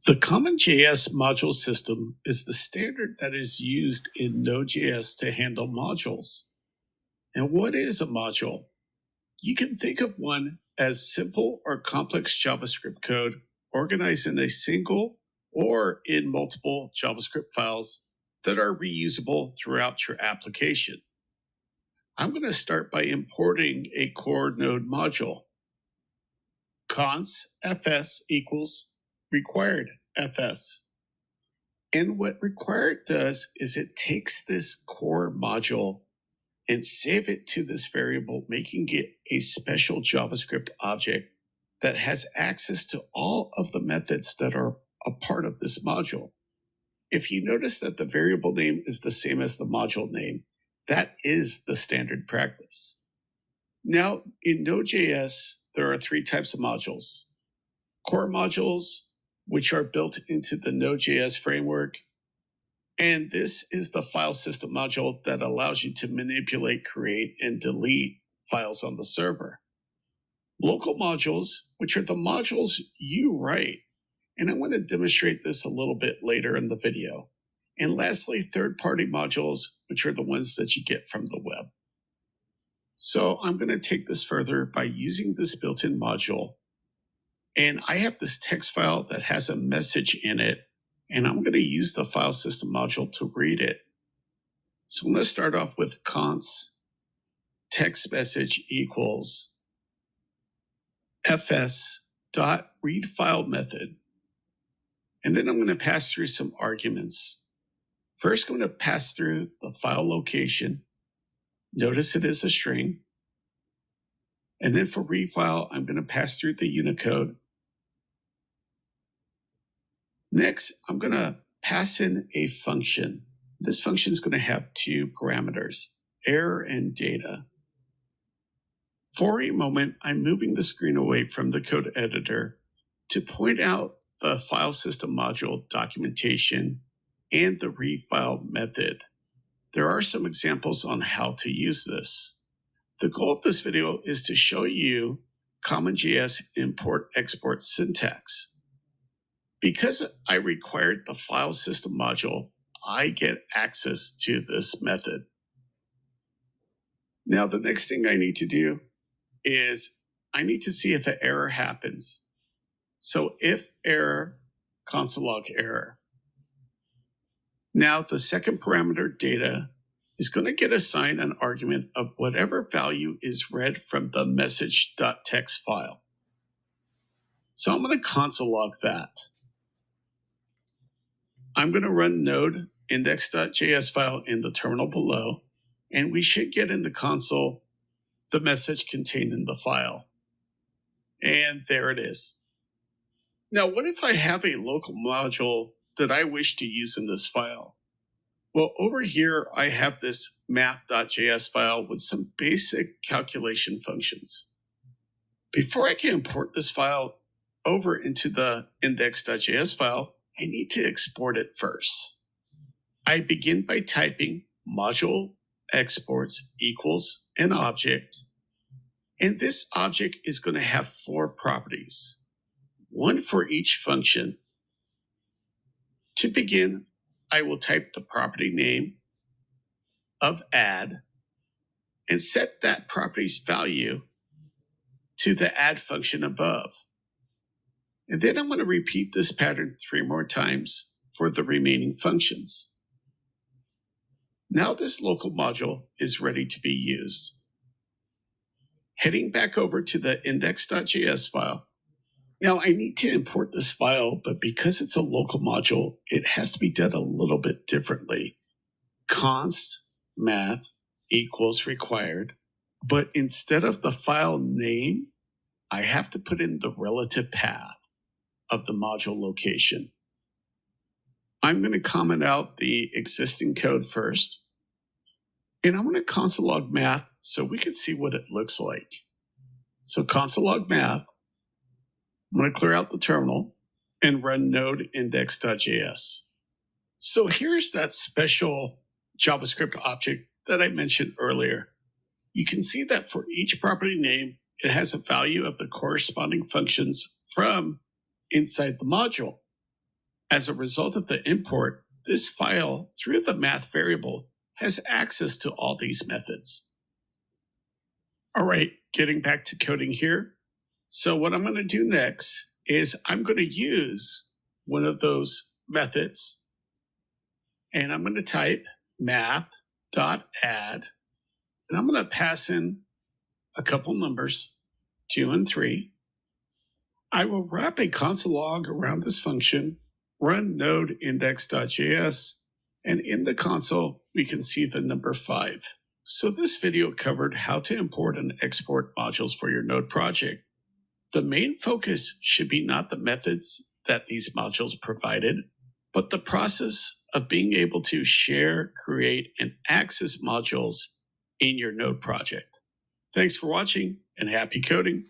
The CommonJS module system is the standard that is used in Node.js to handle modules. And what is a module? You can think of one as simple or complex JavaScript code organized in a single or in multiple JavaScript files that are reusable throughout your application. I'm going to start by importing a core node module. Const fs equals required fs. And what required does is it takes this core module and save it to this variable, making it a special JavaScript object that has access to all of the methods that are a part of this module. If you notice that the variable name is the same as the module name, that is the standard practice. Now, in Node.js, there are three types of modules. Core modules, which are built into the Node.js framework. And this is the file system module that allows you to manipulate, create, and delete files on the server. Local modules, which are the modules you write. And I'm going to demonstrate this a little bit later in the video. And lastly, third-party modules, which are the ones that you get from the web. So I'm going to take this further by using this built-in module. And I have this text file that has a message in it, and I'm going to use the file system module to read it. So I'm going to start off with const text message equals fs dot read file method. And then I'm going to pass through some arguments. First, I'm going to pass through the file location. Notice it is a string. And then for read file, I'm going to pass through the Unicode. Next, I'm going to pass in a function. This function is going to have two parameters, error and data. For a moment, I'm moving the screen away from the code editor to point out the file system module documentation and the read file method. There are some examples on how to use this. The goal of this video is to show you CommonJS import-export syntax. Because I required the file system module, I get access to this method. Now, the next thing I need to do is I need to see if an error happens. So if error, console log error. Now, the second parameter, data, is going to get assigned an argument of whatever value is read from the message.txt file. So I'm going to console log that. I'm going to run node index.js file in the terminal below, and we should get in the console the message contained in the file. And there it is. Now, what if I have a local module that I wish to use in this file? Well, over here, I have this math.js file with some basic calculation functions. Before I can import this file over into the index.js file, I need to export it first. I begin by typing module exports equals an object, and this object is going to have four properties, one for each function. To begin, I will type the property name of add and set that property's value to the add function above. And then I'm going to repeat this pattern 3 more times for the remaining functions. Now this local module is ready to be used. Heading back over to the index.js file. Now I need to import this file, but because it's a local module, it has to be done a little bit differently. Const math equals required, but instead of the file name, I have to put in the relative path of the module location. I'm going to comment out the existing code first, and I'm going to console log math so we can see what it looks like. So console log math, I'm going to clear out the terminal and run node index.js. So here's that special JavaScript object that I mentioned earlier. You can see that for each property name, it has a value of the corresponding functions from inside the module. As a result of the import, this file, through the math variable, has access to all these methods. All right, getting back to coding here. So what I'm going to do next is I'm going to use one of those methods, and I'm going to type math.add, and I'm going to pass in a couple numbers, 2 and 3. I will wrap a console log around this function, run node index.js, and in the console, we can see the number 5. So this video covered how to import and export modules for your Node project. The main focus should be not the methods that these modules provided, but the process of being able to share, create, and access modules in your Node project. Thanks for watching and happy coding.